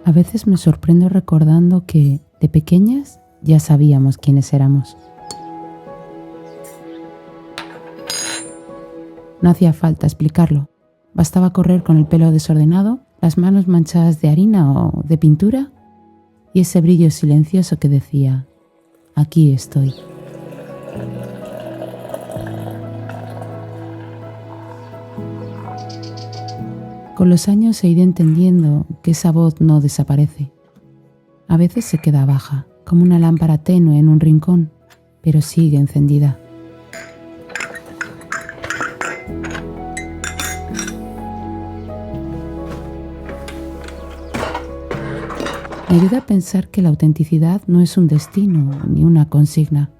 A veces me sorprendo recordando que, de pequeñas, ya sabíamos quiénes éramos. No hacía falta explicarlo. Bastaba correr con el pelo desordenado, las manos manchadas de harina o de pintura y ese brillo silencioso que decía: aquí estoy. Con los años he ido entendiendo que esa voz no desaparece. A veces se queda baja, como una lámpara tenue en un rincón, pero sigue encendida. Me ayuda a pensar que la autenticidad no es un destino ni una consigna.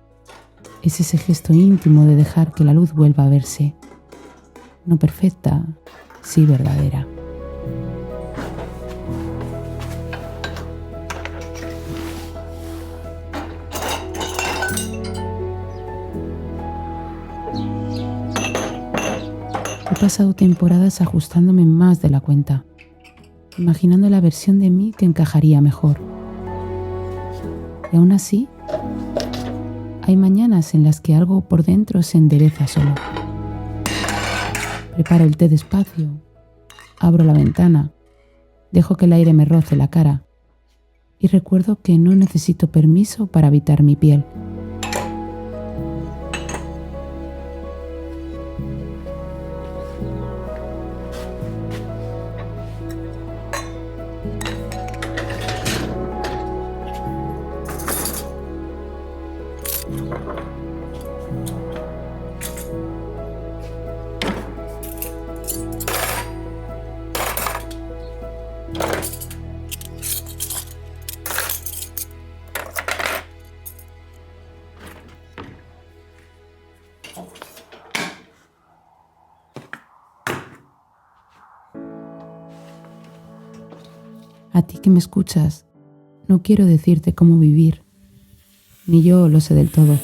Es ese gesto íntimo de dejar que la luz vuelva a verse. No perfecta, sí verdadera. He pasado temporadas ajustándome más de la cuenta, imaginando la versión de mí que encajaría mejor. Y aún así, hay mañanas en las que algo por dentro se endereza solo. Preparo el té despacio, abro la ventana, dejo que el aire me roce la cara y recuerdo que no necesito permiso para habitar mi piel. A ti que me escuchas, no quiero decirte cómo vivir, ni yo lo sé del todo.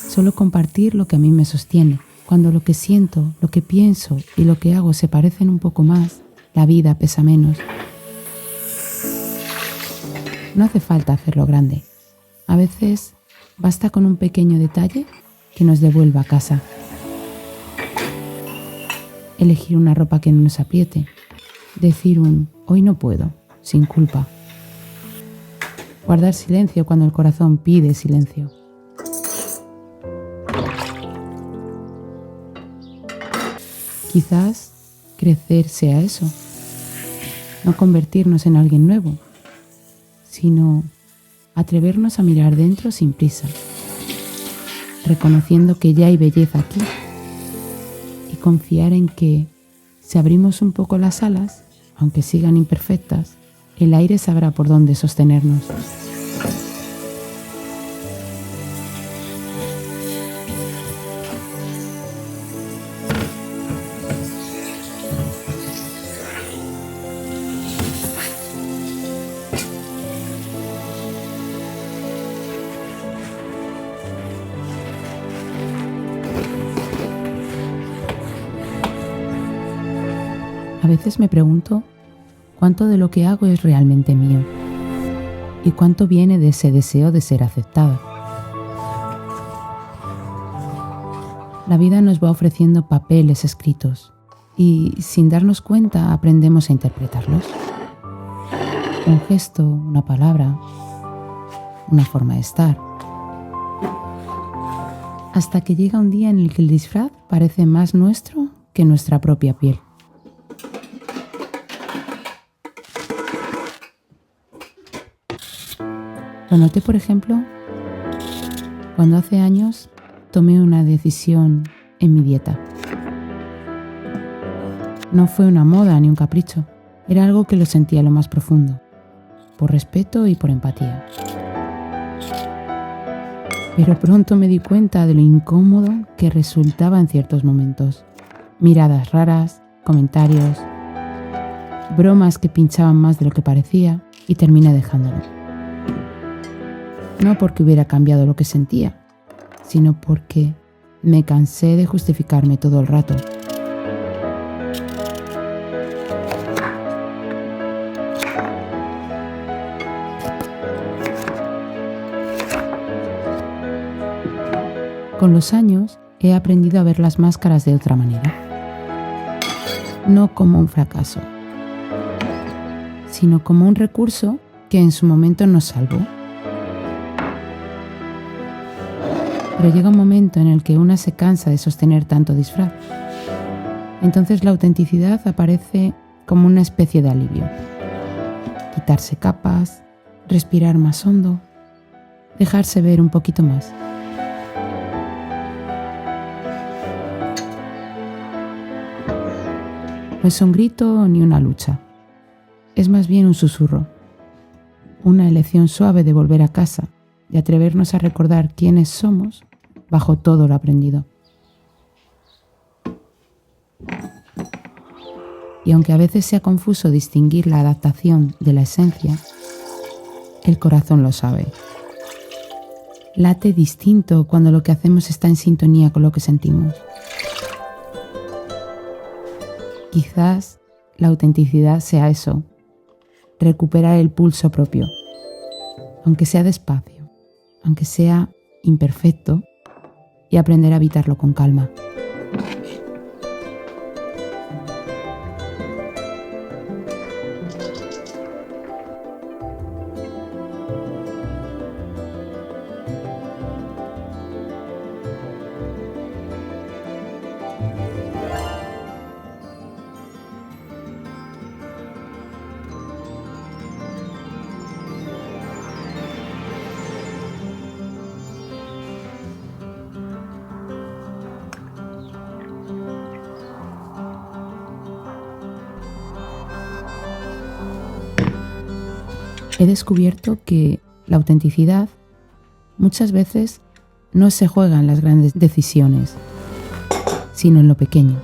Solo compartir lo que a mí me sostiene. Cuando lo que siento, lo que pienso y lo que hago se parecen un poco más, la vida pesa menos. No hace falta hacerlo grande. A veces basta con un pequeño detalle que nos devuelva a casa. Elegir una ropa que no nos apriete. Decir un hoy no puedo, sin culpa. Guardar silencio cuando el corazón pide silencio. Quizás crecer sea eso. No convertirnos en alguien nuevo, sino atrevernos a mirar dentro sin prisa, reconociendo que ya hay belleza aquí y confiar en que, si abrimos un poco las alas, aunque sigan imperfectas, el aire sabrá por dónde sostenernos. A veces me pregunto cuánto de lo que hago es realmente mío y cuánto viene de ese deseo de ser aceptado. La vida nos va ofreciendo papeles escritos y, sin darnos cuenta, aprendemos a interpretarlos. Un gesto, una palabra, una forma de estar. Hasta que llega un día en el que el disfraz parece más nuestro que nuestra propia piel. Lo noté, por ejemplo, cuando hace años tomé una decisión en mi dieta. No fue una moda ni un capricho, era algo que lo sentía a lo más profundo, por respeto y por empatía. Pero pronto me di cuenta de lo incómodo que resultaba en ciertos momentos. Miradas raras, comentarios, bromas que pinchaban más de lo que parecía y terminé dejándolo. No porque hubiera cambiado lo que sentía, sino porque me cansé de justificarme todo el rato. Con los años he aprendido a ver las máscaras de otra manera. No como un fracaso, sino como un recurso que en su momento nos salvó. Pero llega un momento en el que una se cansa de sostener tanto disfraz. Entonces la autenticidad aparece como una especie de alivio. Quitarse capas, respirar más hondo, dejarse ver un poquito más. No es un grito ni una lucha. Es más bien un susurro. Una elección suave de volver a casa, de atrevernos a recordar quiénes somos bajo todo lo aprendido. Y aunque a veces sea confuso distinguir la adaptación de la esencia, el corazón lo sabe. Late distinto cuando lo que hacemos está en sintonía con lo que sentimos. Quizás la autenticidad sea eso, recuperar el pulso propio, aunque sea despacio, aunque sea imperfecto, y aprender a habitarlo con calma. He descubierto que la autenticidad muchas veces no se juega en las grandes decisiones, sino en lo pequeño,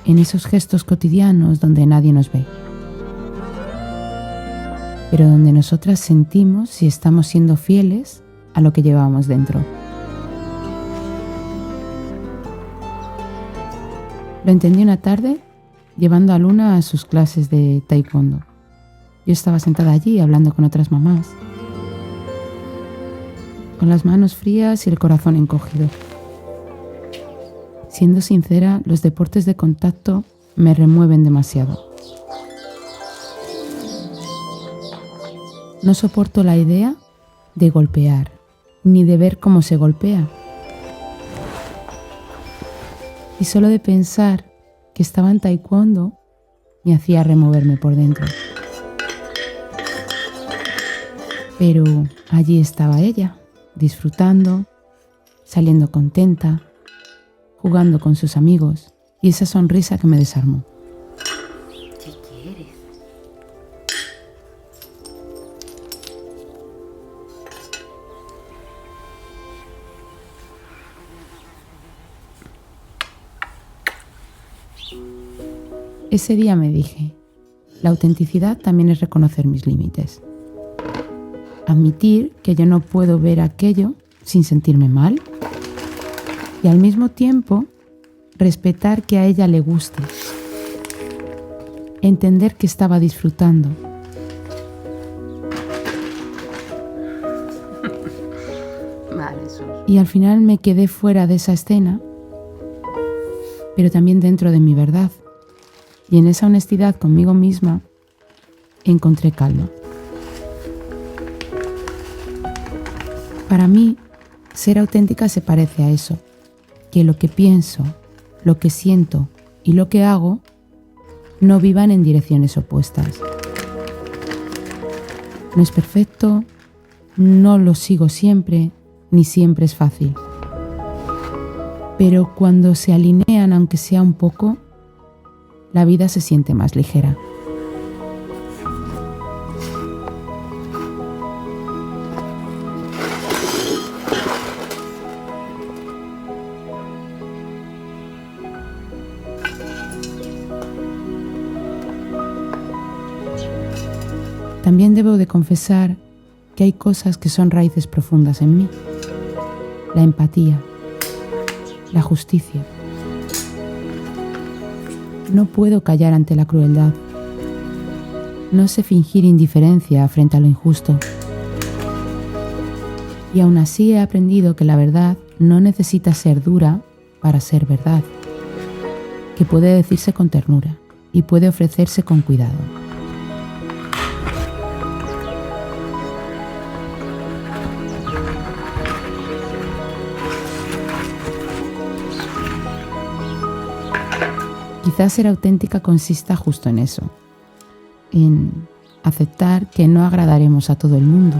en esos gestos cotidianos donde nadie nos ve, pero donde nosotras sentimos si estamos siendo fieles a lo que llevamos dentro. Lo entendí una tarde llevando a Luna a sus clases de taekwondo. Yo estaba sentada allí hablando con otras mamás, con las manos frías y el corazón encogido. Siendo sincera, los deportes de contacto me remueven demasiado. No soporto la idea de golpear, ni de ver cómo se golpea. Y solo de pensar que estaba en taekwondo me hacía removerme por dentro. Pero allí estaba ella, disfrutando, saliendo contenta, jugando con sus amigos y esa sonrisa que me desarmó. ¿Qué quieres? Ese día me dije, la autenticidad también es reconocer mis límites. Admitir que yo no puedo ver aquello sin sentirme mal y al mismo tiempo respetar que a ella le guste, entender que estaba disfrutando. Vale, Sus. Y al final me quedé fuera de esa escena, pero también dentro de mi verdad. Y en esa honestidad conmigo misma encontré calma. Para mí, ser auténtica se parece a eso, que lo que pienso, lo que siento y lo que hago no vivan en direcciones opuestas. No es perfecto, no lo sigo siempre, ni siempre es fácil. Pero cuando se alinean, aunque sea un poco, la vida se siente más ligera. También debo de confesar que hay cosas que son raíces profundas en mí. La empatía, la justicia. No puedo callar ante la crueldad. No sé fingir indiferencia frente a lo injusto. Y aún así he aprendido que la verdad no necesita ser dura para ser verdad, que puede decirse con ternura y puede ofrecerse con cuidado. Quizás ser auténtica consista justo en eso, en aceptar que no agradaremos a todo el mundo,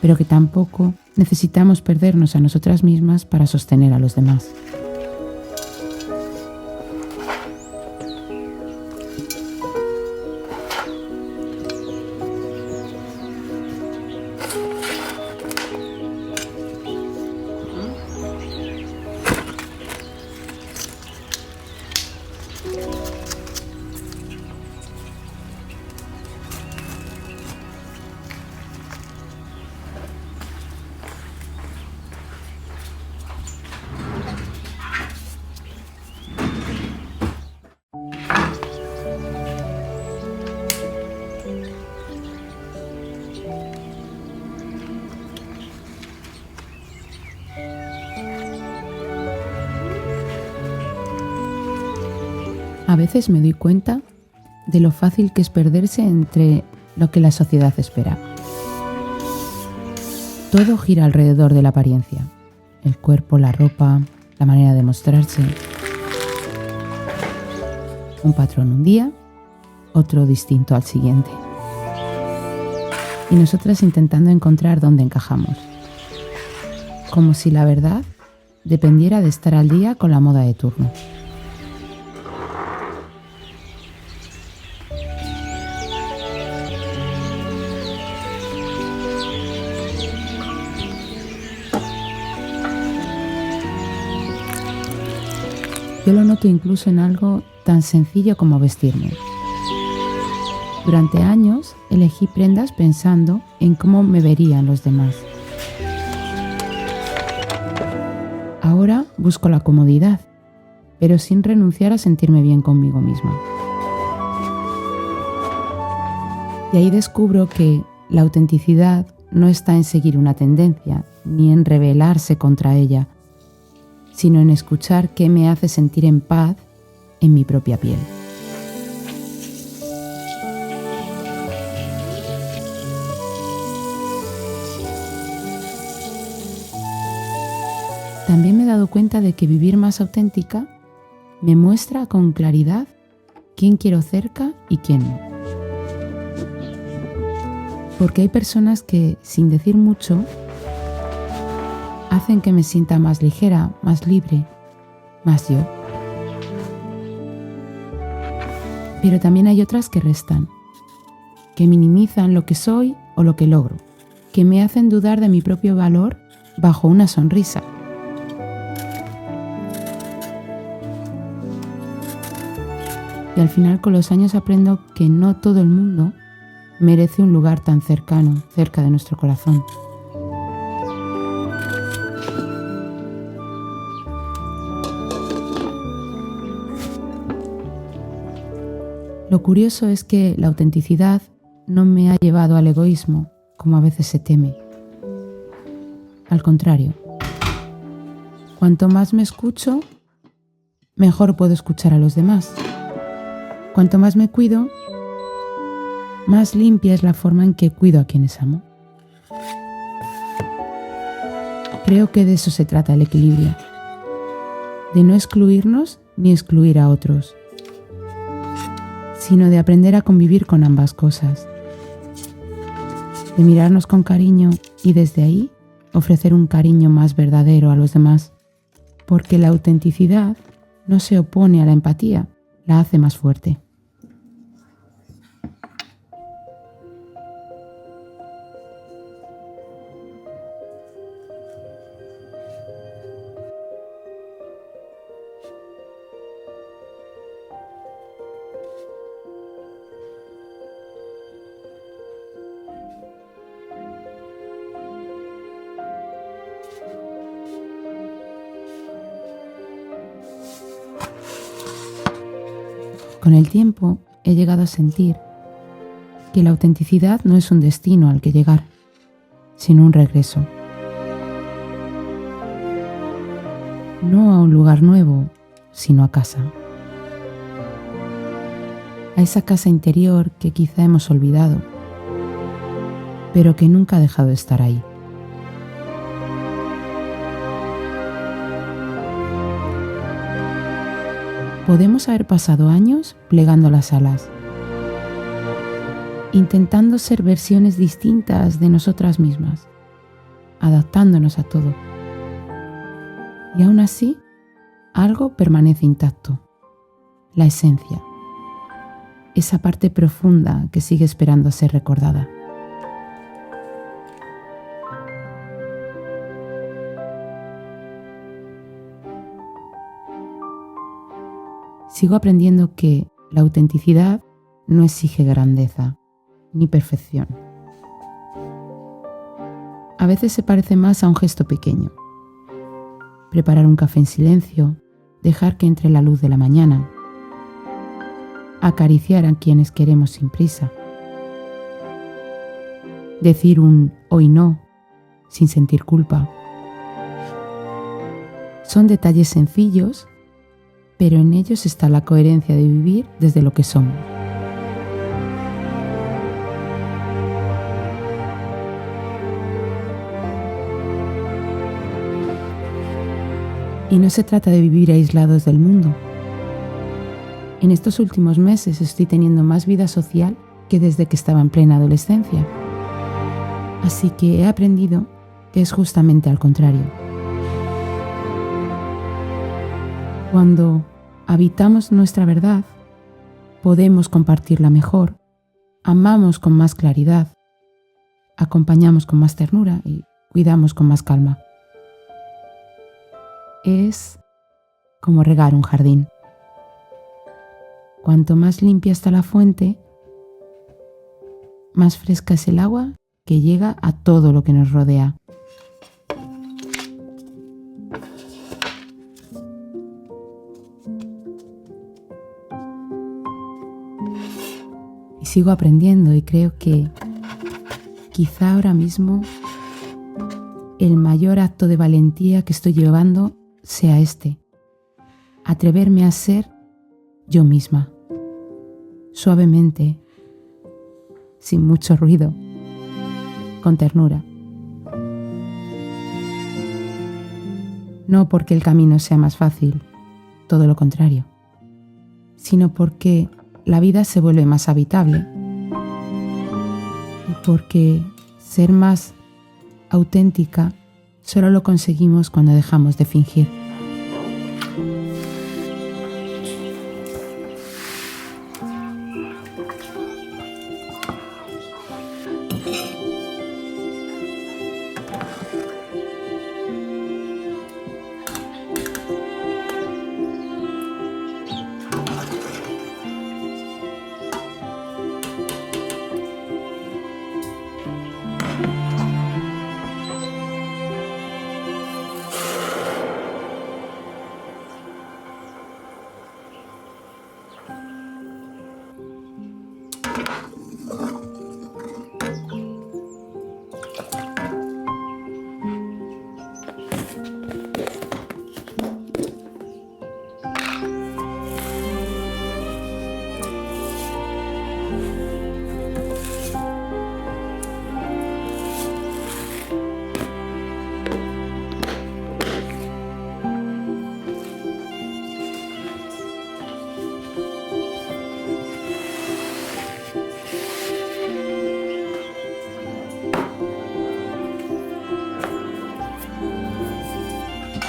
pero que tampoco necesitamos perdernos a nosotras mismas para sostener a los demás. A veces me doy cuenta de lo fácil que es perderse entre lo que la sociedad espera. Todo gira alrededor de la apariencia, el cuerpo, la ropa, la manera de mostrarse. Un patrón un día, otro distinto al siguiente. Y nosotras intentando encontrar dónde encajamos. Como si la verdad dependiera de estar al día con la moda de turno. Yo lo noto incluso en algo tan sencillo como vestirme. Durante años elegí prendas pensando en cómo me verían los demás. Ahora busco la comodidad, pero sin renunciar a sentirme bien conmigo misma. Y ahí descubro que la autenticidad no está en seguir una tendencia, ni en rebelarse contra ella, sino en escuchar qué me hace sentir en paz en mi propia piel. También me he dado cuenta de que vivir más auténtica me muestra con claridad quién quiero cerca y quién no. Porque hay personas que, sin decir mucho, hacen que me sienta más ligera, más libre, más yo. Pero también hay otras que restan, que minimizan lo que soy o lo que logro, que me hacen dudar de mi propio valor bajo una sonrisa. Y al final con los años aprendo que no todo el mundo merece un lugar tan cercano, cerca de nuestro corazón. Lo curioso es que la autenticidad no me ha llevado al egoísmo, como a veces se teme. Al contrario, cuanto más me escucho, mejor puedo escuchar a los demás. Cuanto más me cuido, más limpia es la forma en que cuido a quienes amo. Creo que de eso se trata el equilibrio, de no excluirnos ni excluir a otros, sino de aprender a convivir con ambas cosas, de mirarnos con cariño y desde ahí ofrecer un cariño más verdadero a los demás, porque la autenticidad no se opone a la empatía, la hace más fuerte. Con el tiempo he llegado a sentir que la autenticidad no es un destino al que llegar, sino un regreso. No a un lugar nuevo, sino a casa. A esa casa interior que quizá hemos olvidado, pero que nunca ha dejado de estar ahí. Podemos haber pasado años plegando las alas, intentando ser versiones distintas de nosotras mismas, adaptándonos a todo. Y aún así, algo permanece intacto, la esencia, esa parte profunda que sigue esperando a ser recordada. Sigo aprendiendo que la autenticidad no exige grandeza ni perfección. A veces se parece más a un gesto pequeño. Preparar un café en silencio, dejar que entre la luz de la mañana, acariciar a quienes queremos sin prisa, decir un hoy no, sin sentir culpa. Son detalles sencillos, pero en ellos está la coherencia de vivir desde lo que somos. Y no se trata de vivir aislados del mundo. En estos últimos meses estoy teniendo más vida social que desde que estaba en plena adolescencia. Así que he aprendido que es justamente al contrario. Cuando habitamos nuestra verdad, podemos compartirla mejor, amamos con más claridad, acompañamos con más ternura y cuidamos con más calma. Es como regar un jardín. Cuanto más limpia está la fuente, más fresca es el agua que llega a todo lo que nos rodea. Y sigo aprendiendo y creo que quizá ahora mismo el mayor acto de valentía que estoy llevando sea atreverme a ser yo misma, suavemente, sin mucho ruido, con ternura. No porque el camino sea más fácil, todo lo contrario, sino porque la vida se vuelve más habitable y porque ser más auténtica solo lo conseguimos cuando dejamos de fingir.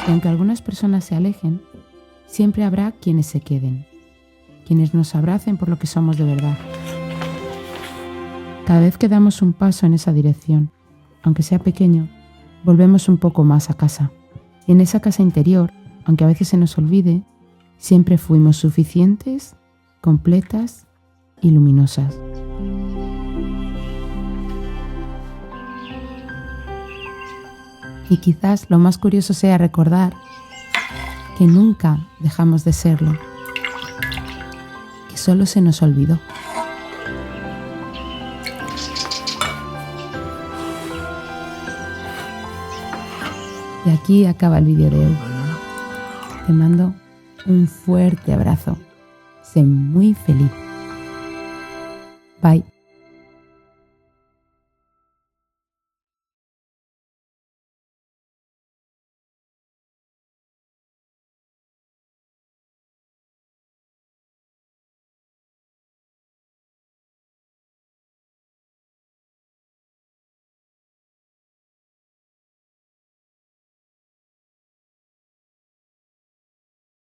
Y aunque algunas personas se alejen, siempre habrá quienes se queden, quienes nos abracen por lo que somos de verdad. Cada vez que damos un paso en esa dirección, aunque sea pequeño, volvemos un poco más a casa. Y en esa casa interior, aunque a veces se nos olvide, siempre fuimos suficientes, completas y luminosas. Y quizás lo más curioso sea recordar que nunca dejamos de serlo, que solo se nos olvidó. Y aquí acaba el vídeo de hoy. Te mando un fuerte abrazo. Sé muy feliz. Bye.